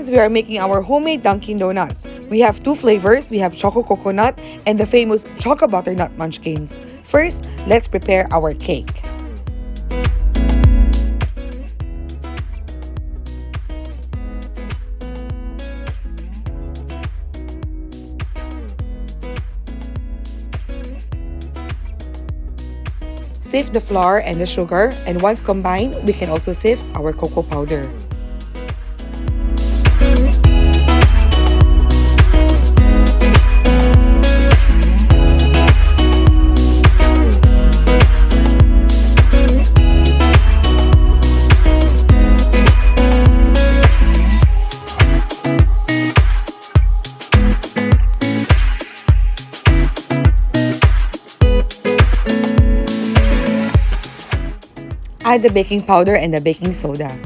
Munchkins, we are making our homemade Dunkin Donuts. We have two flavors. We have Choco Coconut and the famous Choco Butternut Munchkins. First, let's prepare our cake. Sift the flour and the sugar, and once combined, we can also sift our cocoa powder. Add the baking powder and the baking soda.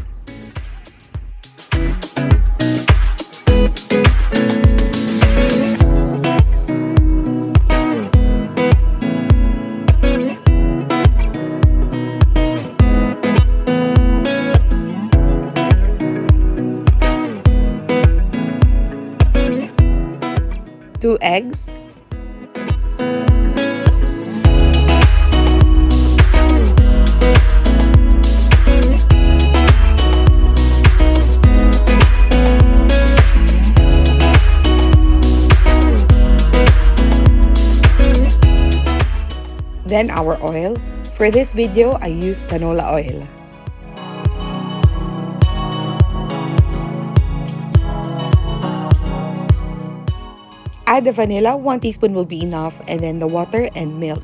Two eggs. Then our oil. For this video, I used canola oil. Add the vanilla, 1 teaspoon will be enough, and then the water and milk.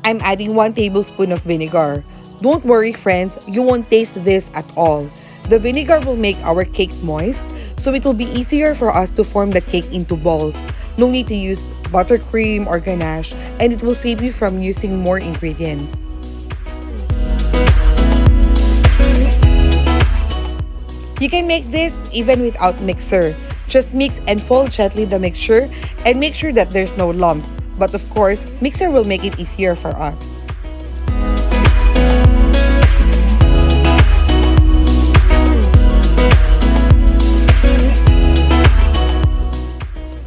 I'm adding 1 tablespoon of vinegar. Don't worry friends, you won't taste this at all. The vinegar will make our cake moist, so it will be easier for us to form the cake into balls. No need to use buttercream or ganache, and it will save you from using more ingredients. You can make this even without mixer. Just mix and fold gently the mixture and make sure that there's no lumps. But of course, mixer will make it easier for us.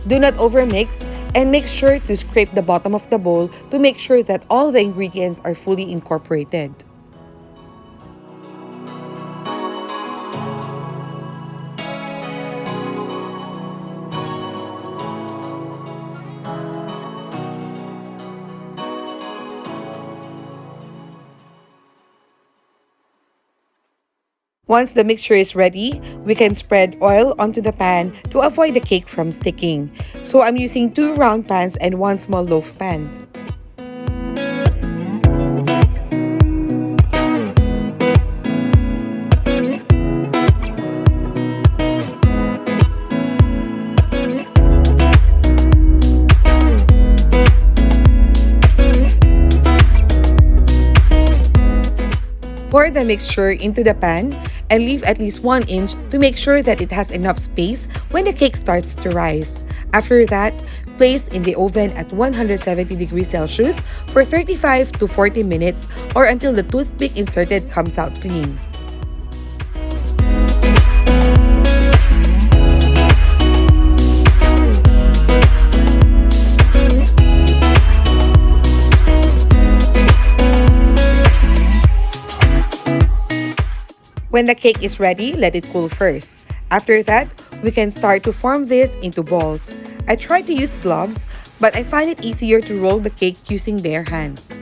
Do not overmix and make sure to scrape the bottom of the bowl to make sure that all the ingredients are fully incorporated. Once the mixture is ready, we can spread oil onto the pan to avoid the cake from sticking. So I'm using 2 round pans and 1 small loaf pan. Pour the mixture into the pan and leave at least 1 inch to make sure that it has enough space when the cake starts to rise. After that, place in the oven at 170 degrees Celsius for 35 to 40 minutes or until the toothpick inserted comes out clean. When the cake is ready, let it cool first. After that, we can start to form this into balls. I tried to use gloves, but I find it easier to roll the cake using bare hands.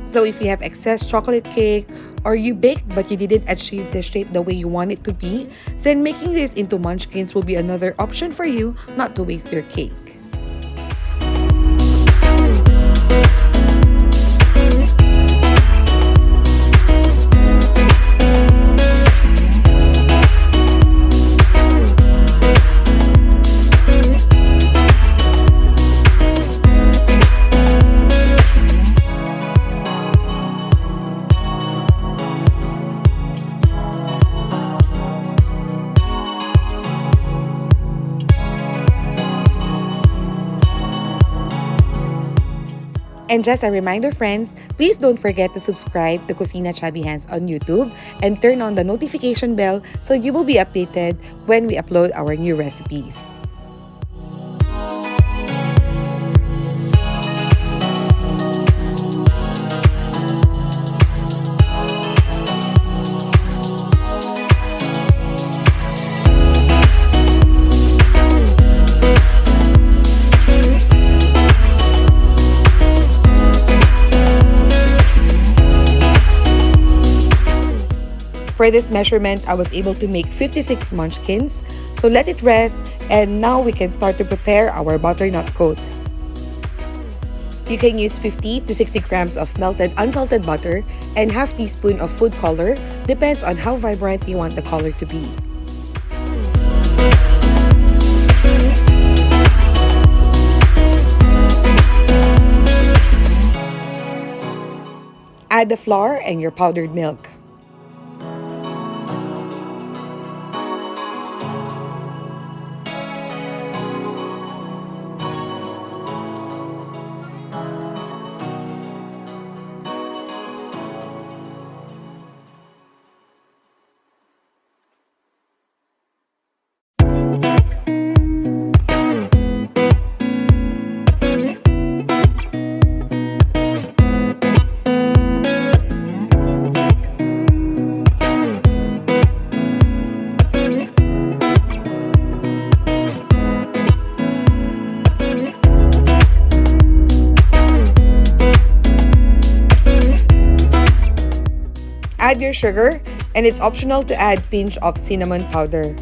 So if you have excess chocolate cake or you baked but you didn't achieve the shape the way you want it to be, then making this into munchkins will be another option for you not to waste your cake. And just a reminder, friends, please don't forget to subscribe to Kusina Chubby Hands on YouTube and turn on the notification bell so you will be updated when we upload our new recipes. For this measurement, I was able to make 56 munchkins. So let it rest, and now we can start to prepare our butternut coat. You can use 50 to 60 grams of melted unsalted butter and half teaspoon of food color, depends on how vibrant you want the color to be. Add the flour and your powdered milk. Add your sugar, and it's optional to add pinch of cinnamon powder.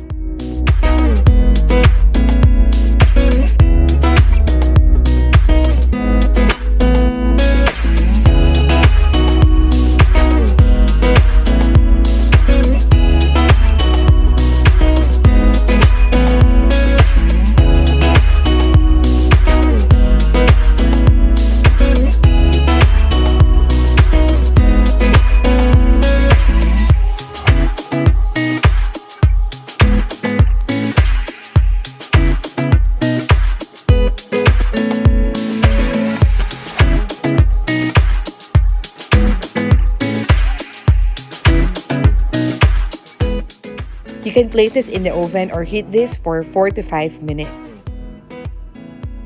You can place this in the oven or heat this for 4 to 5 minutes.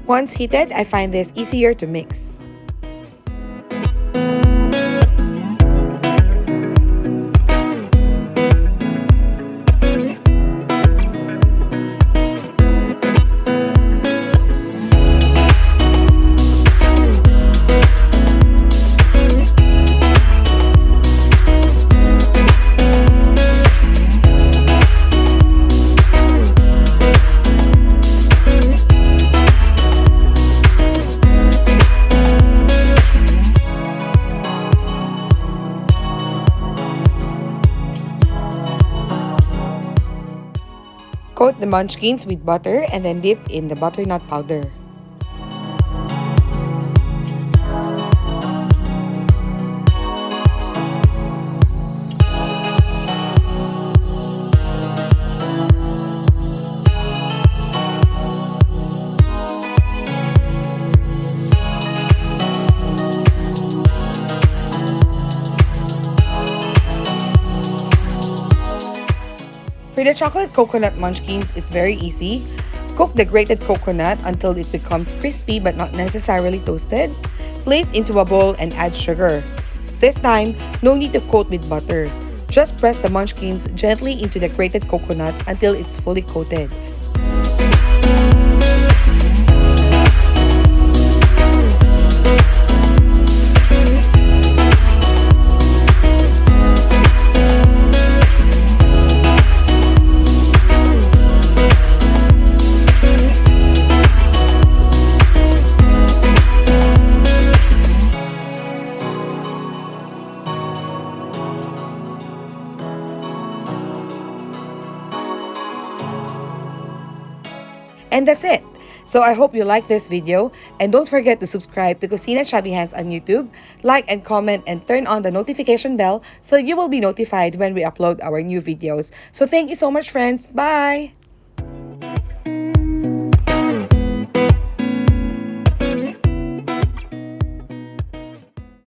Once heated, I find this easier to mix. Coat the munchkins with butter and then dip in the butternut powder. For the chocolate coconut munchkins, it's very easy. Cook the grated coconut until it becomes crispy but not necessarily toasted. Place into a bowl and add sugar. This time, no need to coat with butter. Just press the munchkins gently into the grated coconut until it's fully coated. And that's it. So I hope you like this video, and don't forget to subscribe to Kusina Chubby Hands on YouTube, like and comment and turn on the notification bell so you will be notified when we upload our new videos. So thank you so much, friends. Bye!